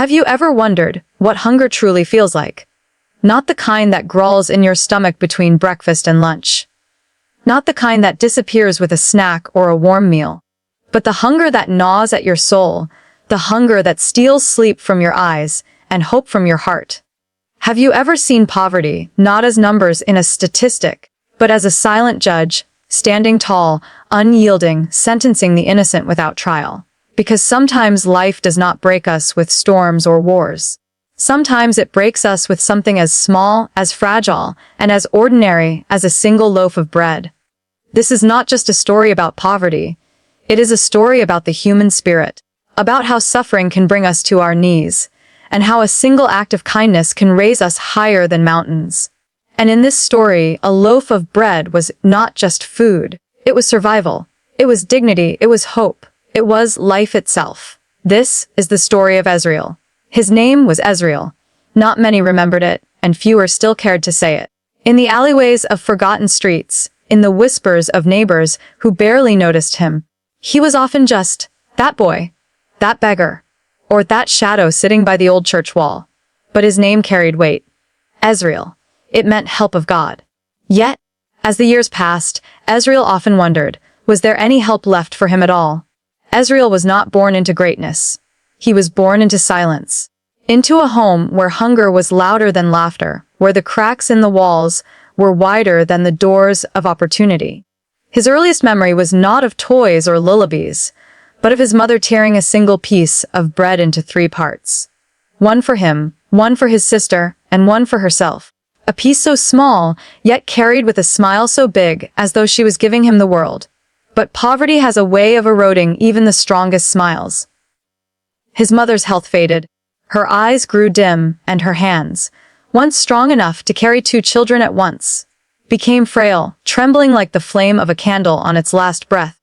Have you ever wondered what hunger truly feels like? Not the kind that growls in your stomach between breakfast and lunch. Not the kind that disappears with a snack or a warm meal. But the hunger that gnaws at your soul, the hunger that steals sleep from your eyes and hope from your heart. Have you ever seen poverty, not as numbers in a statistic, but as a silent judge, standing tall, unyielding, sentencing the innocent without trial? Because sometimes life does not break us with storms or wars. Sometimes it breaks us with something as small, as fragile, and as ordinary as a single loaf of bread. This is not just a story about poverty. It is a story about the human spirit, about how suffering can bring us to our knees, and how a single act of kindness can raise us higher than mountains. And in this story, a loaf of bread was not just food. It was survival. It was dignity. It was hope. It was life itself. This is the story of Ezriel. His name was Ezriel. Not many remembered it, and fewer still cared to say it. In the alleyways of forgotten streets, in the whispers of neighbors who barely noticed him, he was often just that boy, that beggar, or that shadow sitting by the old church wall. But his name carried weight. Ezriel. It meant help of God. Yet, as the years passed, Ezriel often wondered, was there any help left for him at all? Ezriel was not born into greatness. He was born into silence. Into a home where hunger was louder than laughter, where the cracks in the walls were wider than the doors of opportunity. His earliest memory was not of toys or lullabies, but of his mother tearing a single piece of bread into 3 parts. One for him, one for his sister, and one for herself. A piece so small, yet carried with a smile so big, as though she was giving him the world. But poverty has a way of eroding even the strongest smiles. His mother's health faded. Her eyes grew dim, and her hands, once strong enough to carry 2 children at once, became frail, trembling like the flame of a candle on its last breath.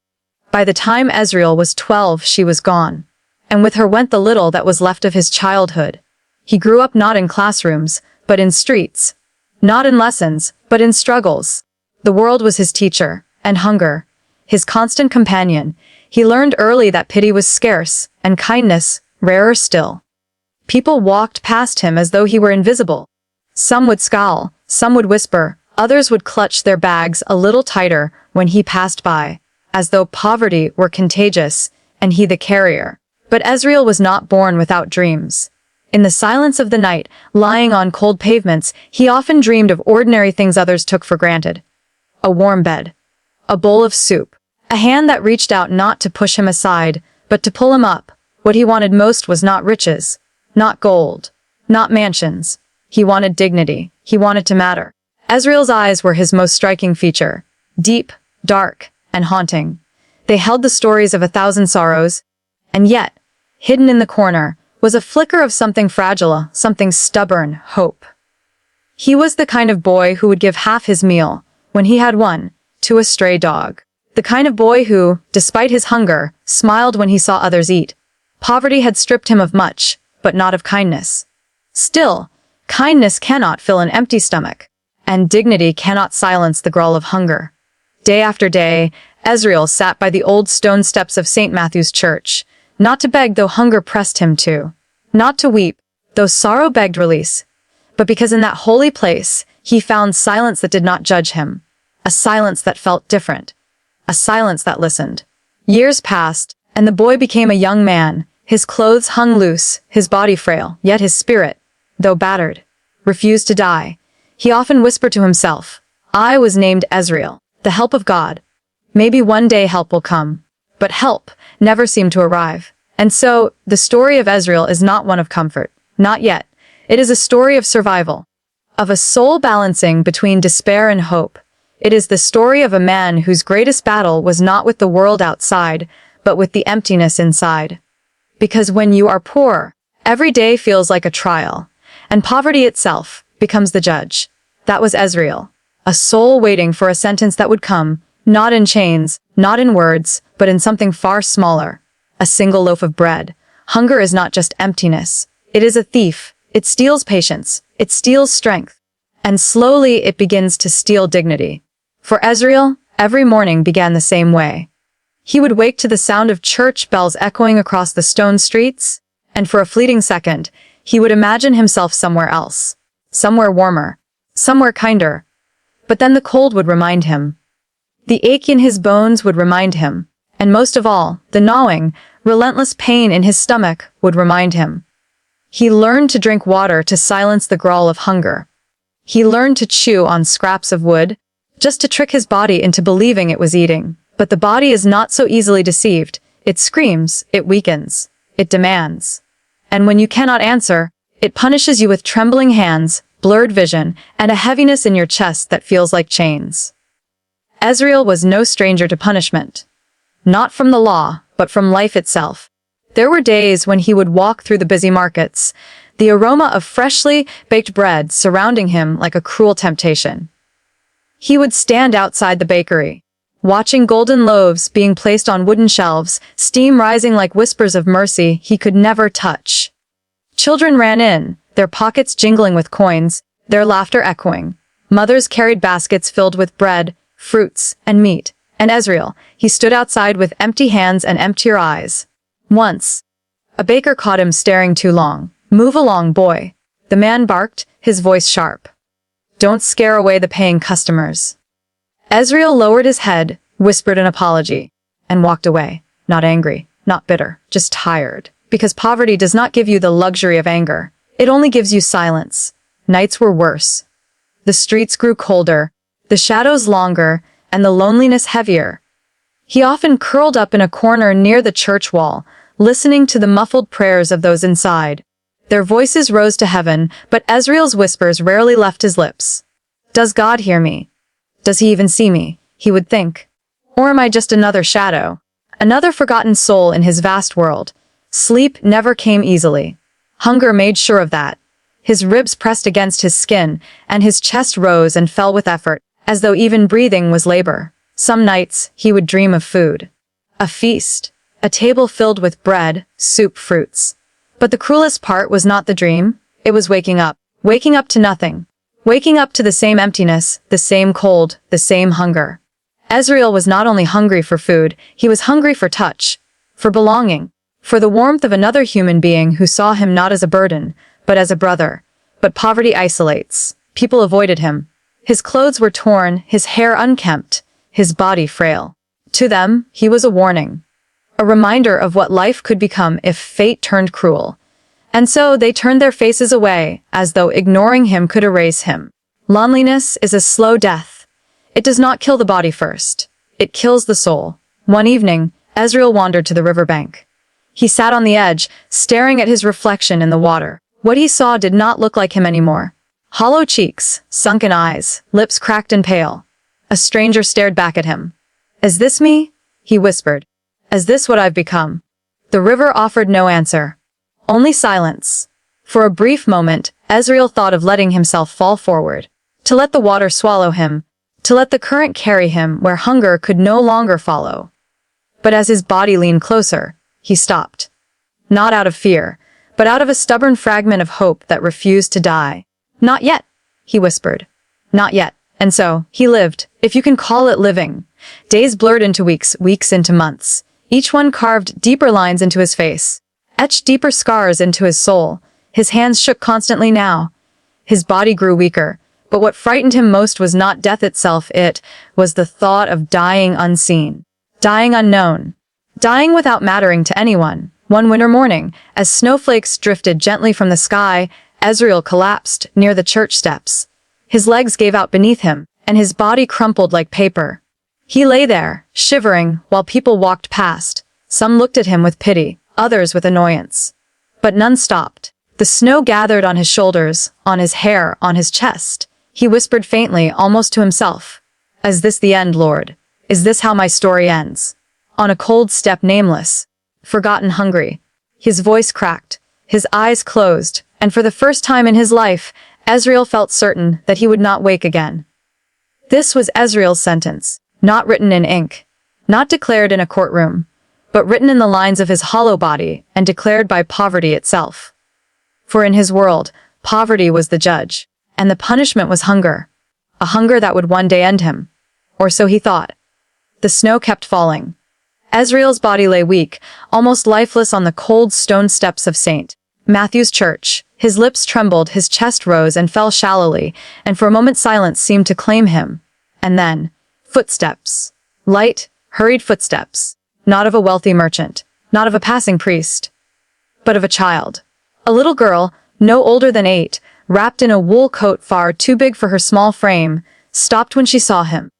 By the time Ezriel was 12, she was gone. And with her went the little that was left of his childhood. He grew up not in classrooms, but in streets. Not in lessons, but in struggles. The world was his teacher, and hunger, his constant companion. He learned early that pity was scarce, and kindness, rarer still. People walked past him as though he were invisible. Some would scowl, some would whisper, others would clutch their bags a little tighter when he passed by, as though poverty were contagious, and he the carrier. But Ezriel was not born without dreams. In the silence of the night, lying on cold pavements, he often dreamed of ordinary things others took for granted. A warm bed. A bowl of soup. A hand that reached out not to push him aside, but to pull him up. What he wanted most was not riches, not gold, not mansions. He wanted dignity. He wanted to matter. Ezriel's eyes were his most striking feature. Deep, dark, and haunting. They held the stories of 1,000 sorrows, and yet, hidden in the corner, was a flicker of something fragile, something stubborn, hope. He was the kind of boy who would give half his meal, when he had one, to a stray dog. The kind of boy who, despite his hunger, smiled when he saw others eat. Poverty had stripped him of much, but not of kindness. Still, kindness cannot fill an empty stomach, and dignity cannot silence the growl of hunger. Day after day, Ezriel sat by the old stone steps of St. Matthew's Church, not to beg though hunger pressed him to, not to weep, though sorrow begged release, but because in that holy place he found silence that did not judge him, a silence that felt different, a silence that listened. Years passed, and the boy became a young man. His clothes hung loose, his body frail, yet his spirit, though battered, refused to die. He often whispered to himself, "I was named Ezriel, the help of God. Maybe one day help will come." But help never seemed to arrive. And so, the story of Ezriel is not one of comfort. Not yet. It is a story of survival. Of a soul balancing between despair and hope. It is the story of a man whose greatest battle was not with the world outside, but with the emptiness inside. Because when you are poor, every day feels like a trial, and poverty itself becomes the judge. That was Ezriel. A soul waiting for a sentence that would come, not in chains, not in words, but in something far smaller. A single loaf of bread. Hunger is not just emptiness. It is a thief. It steals patience. It steals strength. And slowly it begins to steal dignity. For Ezriel, every morning began the same way. He would wake to the sound of church bells echoing across the stone streets, And for a fleeting second, he would imagine himself somewhere else. Somewhere warmer. Somewhere kinder. But then the cold would remind him. The ache in his bones would remind him. And most of all, the gnawing, relentless pain in his stomach would remind him. He learned to drink water to silence the growl of hunger. He learned to chew on scraps of wood, just to trick his body into believing it was eating. But the body is not so easily deceived. It screams, it weakens, it demands. And when you cannot answer, it punishes you with trembling hands, blurred vision, and a heaviness in your chest that feels like chains. Ezriel was no stranger to punishment. Not from the law, but from life itself. There were days when he would walk through the busy markets, the aroma of freshly baked bread surrounding him like a cruel temptation. He would stand outside the bakery, watching golden loaves being placed on wooden shelves, steam rising like whispers of mercy he could never touch. Children ran in, their pockets jingling with coins, their laughter echoing. Mothers carried baskets filled with bread, fruits, and meat. And Ezriel, he stood outside with empty hands and emptier eyes. Once, a baker caught him staring too long. "Move along, boy." The man barked, his voice sharp. "Don't scare away the paying customers." Ezriel lowered his head, whispered an apology, and walked away, not angry, not bitter, just tired. Because poverty does not give you the luxury of anger. It only gives you silence. Nights were worse. The streets grew colder, the shadows longer, and the loneliness heavier. He often curled up in a corner near the church wall, listening to the muffled prayers of those inside. Their voices rose to heaven, but Ezriel's whispers rarely left his lips. "Does God hear me? Does he even see me?" he would think. "Or am I just another shadow? Another forgotten soul in his vast world?" Sleep never came easily. Hunger made sure of that. His ribs pressed against his skin, and his chest rose and fell with effort, as though even breathing was labor. Some nights, he would dream of food. A feast. A table filled with bread, soup, fruits. But the cruelest part was not the dream. It was waking up. Waking up to nothing. Waking up to the same emptiness, the same cold, the same hunger. Ezriel was not only hungry for food, he was hungry for touch, for belonging, for the warmth of another human being who saw him not as a burden, but as a brother. But poverty isolates. People avoided him. His clothes were torn, his hair unkempt, his body frail. To them, he was a warning. A reminder of what life could become if fate turned cruel. And so they turned their faces away, as though ignoring him could erase him. Loneliness is a slow death. It does not kill the body first. It kills the soul. One evening, Ezriel wandered to the riverbank. He sat on the edge, staring at his reflection in the water. What he saw did not look like him anymore. Hollow cheeks, sunken eyes, lips cracked and pale. A stranger stared back at him. "Is this me?" he whispered. "Is this what I've become?" The river offered no answer. Only silence. For a brief moment, Ezriel thought of letting himself fall forward. To let the water swallow him. To let the current carry him where hunger could no longer follow. But as his body leaned closer, he stopped. Not out of fear, but out of a stubborn fragment of hope that refused to die. "Not yet," he whispered. "Not yet." And so, he lived, if you can call it living. Days blurred into weeks, weeks into months. Each one carved deeper lines into his face, etched deeper scars into his soul. His hands shook constantly now. His body grew weaker, but what frightened him most was not death itself, it was the thought of dying unseen, dying unknown, dying without mattering to anyone. One winter morning, as snowflakes drifted gently from the sky, Ezriel collapsed near the church steps. His legs gave out beneath him, and his body crumpled like paper. He lay there, shivering, while people walked past. Some looked at him with pity, others with annoyance. But none stopped. The snow gathered on his shoulders, on his hair, on his chest. He whispered faintly, almost to himself, "Is this the end, Lord? Is this how my story ends?" On a cold step nameless, forgotten, hungry. His voice cracked, his eyes closed, and for the first time in his life, Ezriel felt certain that he would not wake again. This was Ezriel's sentence, not written in ink, not declared in a courtroom, but written in the lines of his hollow body and declared by poverty itself. For in his world, poverty was the judge, and the punishment was hunger, a hunger that would one day end him. Or so he thought. The snow kept falling. Ezriel's body lay weak, almost lifeless on the cold stone steps of St. Matthew's Church. His lips trembled, his chest rose and fell shallowly, and for a moment silence seemed to claim him. And then, footsteps. Light, hurried footsteps. Not of a wealthy merchant, not of a passing priest, but of a child. A little girl, no older than 8, wrapped in a wool coat far too big for her small frame, stopped when she saw him.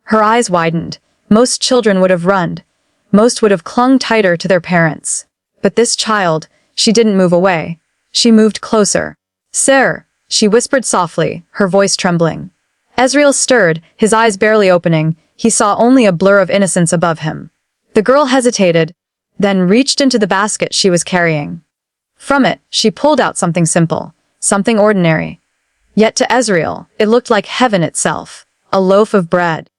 Her eyes widened. Most children would have run. Most would have clung tighter to their parents. But this child, she didn't move away. She moved closer. "Sir," she whispered softly, her voice trembling. Ezriel stirred, his eyes barely opening. He saw only a blur of innocence above him. The girl hesitated, then reached into the basket she was carrying. From it, she pulled out something simple, something ordinary. Yet to Ezriel, it looked like heaven itself, a loaf of bread.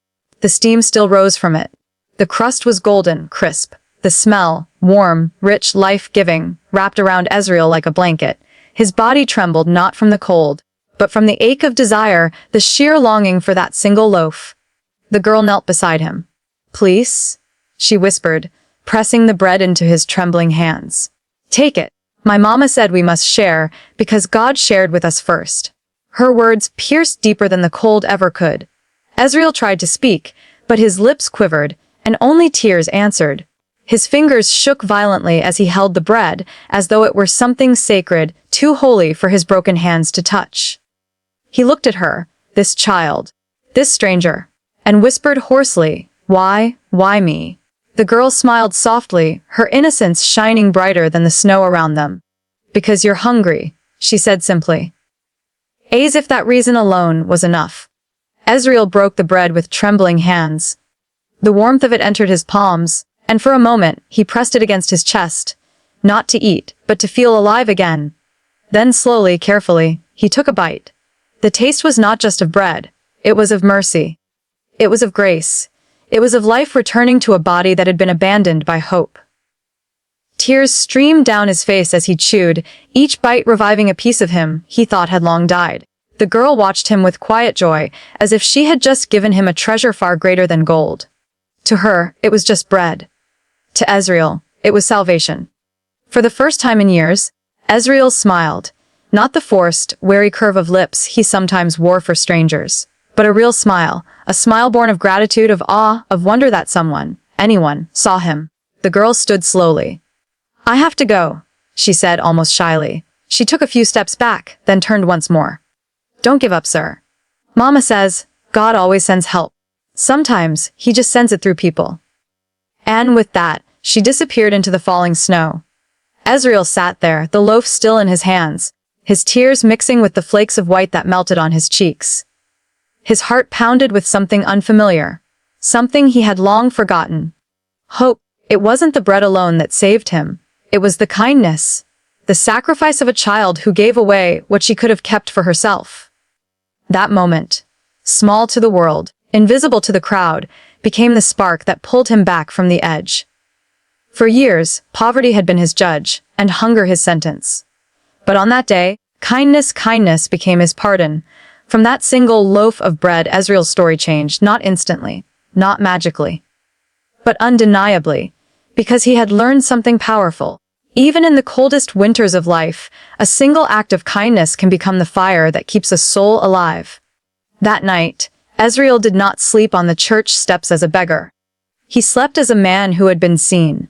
The steam still rose from it. The crust was golden, crisp. The smell, warm, rich, life-giving, wrapped around Ezriel like a blanket. His body trembled not from the cold, but from the ache of desire, the sheer longing for that single loaf. The girl knelt beside him. "Please?" she whispered, pressing the bread into his trembling hands. "Take it. My mama said we must share, because God shared with us first." Her words pierced deeper than the cold ever could. Ezriel tried to speak, but his lips quivered, and only tears answered. His fingers shook violently as he held the bread, as though it were something sacred, too holy for his broken hands to touch. He looked at her, this child, this stranger, and whispered hoarsely, why me?" The girl smiled softly, her innocence shining brighter than the snow around them. "Because you're hungry," she said simply. As if that reason alone was enough. Ezriel broke the bread with trembling hands. The warmth of it entered his palms, and for a moment he pressed it against his chest, not to eat, but to feel alive again. Then slowly, carefully, he took a bite. The taste was not just of bread, it was of mercy. It was of grace. It was of life returning to a body that had been abandoned by hope. Tears streamed down his face as he chewed, each bite reviving a piece of him he thought had long died. The girl watched him with quiet joy, as if she had just given him a treasure far greater than gold. To her, it was just bread. To Ezriel, it was salvation. For the first time in years, Ezriel smiled, not the forced, wary curve of lips he sometimes wore for strangers, but a real smile, a smile born of gratitude, of awe, of wonder that someone, anyone, saw him. The girl stood slowly. "I have to go," she said almost shyly. She took a few steps back, then turned once more. "Don't give up, sir. Mama says, God always sends help. Sometimes, he just sends it through people." And with that, she disappeared into the falling snow. Ezriel sat there, the loaf still in his hands, his tears mixing with the flakes of white that melted on his cheeks. His heart pounded with something unfamiliar, something he had long forgotten. Hope. It wasn't the bread alone that saved him. It was the kindness, the sacrifice of a child who gave away what she could have kept for herself. That moment, small to the world, invisible to the crowd, became the spark that pulled him back from the edge. For years, poverty had been his judge, and hunger his sentence. But on that day, kindness became his pardon. From that single loaf of bread, Ezriel's story changed, not instantly, not magically, but undeniably, because he had learned something powerful. Even in the coldest winters of life, a single act of kindness can become the fire that keeps a soul alive. That night, Ezriel did not sleep on the church steps as a beggar. He slept as a man who had been seen.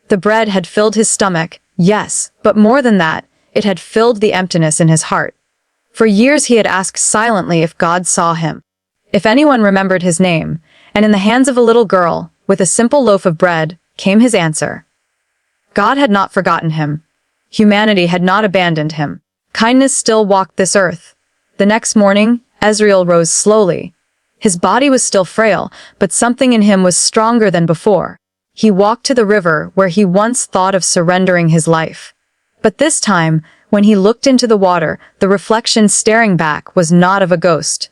The bread had filled his stomach, yes, but more than that, it had filled the emptiness in his heart. For years he had asked silently if God saw him, if anyone remembered his name, and in the hands of a little girl, with a simple loaf of bread, came his answer. God had not forgotten him. Humanity had not abandoned him. Kindness still walked this earth. The next morning, Ezriel rose slowly. His body was still frail, but something in him was stronger than before. He walked to the river where he once thought of surrendering his life. But this time, when he looked into the water, the reflection staring back was not of a ghost,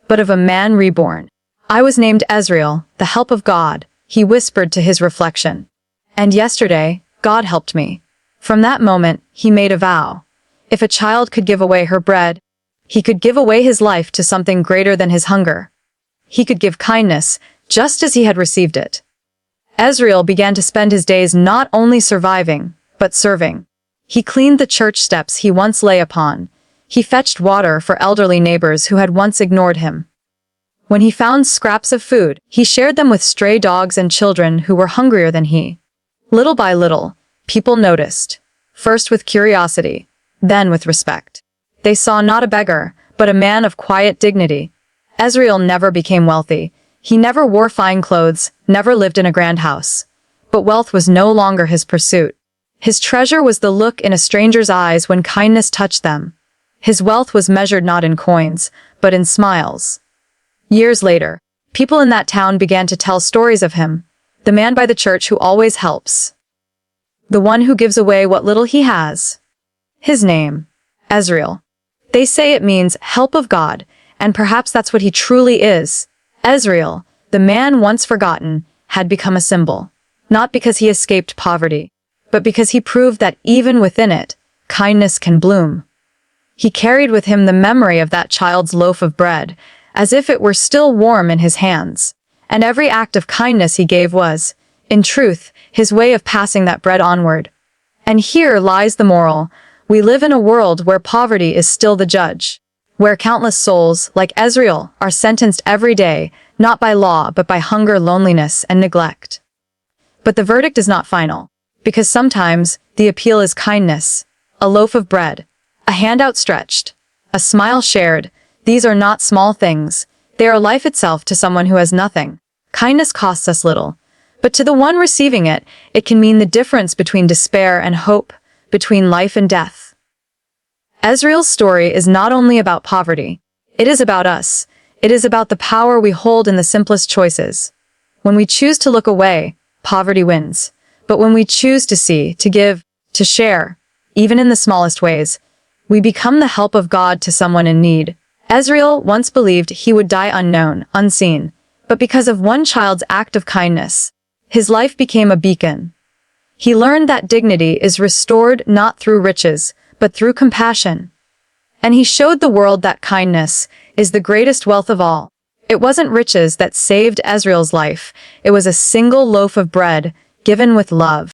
but of a man reborn. "I was named Ezriel, the help of God," he whispered to his reflection. "And yesterday, God helped me." From that moment, he made a vow. If a child could give away her bread, he could give away his life to something greater than his hunger. He could give kindness, just as he had received it. Ezriel began to spend his days not only surviving, but serving. He cleaned the church steps he once lay upon. He fetched water for elderly neighbors who had once ignored him. When he found scraps of food, he shared them with stray dogs and children who were hungrier than he. Little by little, people noticed, first with curiosity, then with respect. They saw not a beggar, but a man of quiet dignity. Ezriel never became wealthy. He never wore fine clothes, never lived in a grand house. But wealth was no longer his pursuit. His treasure was the look in a stranger's eyes when kindness touched them. His wealth was measured not in coins, but in smiles. Years later, people in that town began to tell stories of him, the man by the church who always helps, the one who gives away what little he has. His name, Ezriel. They say it means help of God, and perhaps that's what he truly is. Ezriel, the man once forgotten, had become a symbol, not because he escaped poverty, but because he proved that even within it, kindness can bloom. He carried with him the memory of that child's loaf of bread, as if it were still warm in his hands. And every act of kindness he gave was, in truth, his way of passing that bread onward. And here lies the moral. We live in a world where poverty is still the judge, where countless souls, like Ezriel, are sentenced every day, not by law but by hunger, loneliness, and neglect. But the verdict is not final, because sometimes the appeal is kindness, a loaf of bread, a hand outstretched, a smile shared. These are not small things. They are life itself to someone who has nothing. Kindness costs us little, but to the one receiving it, it can mean the difference between despair and hope, between life and death. Ezriel's story is not only about poverty. It is about us. It is about the power we hold in the simplest choices. When we choose to look away, poverty wins. But when we choose to see, to give, to share, even in the smallest ways, we become the help of God to someone in need. Ezriel once believed he would die unknown, unseen, but because of one child's act of kindness, his life became a beacon. He learned that dignity is restored not through riches, but through compassion. And he showed the world that kindness is the greatest wealth of all. It wasn't riches that saved Ezriel's life, it was a single loaf of bread given with love.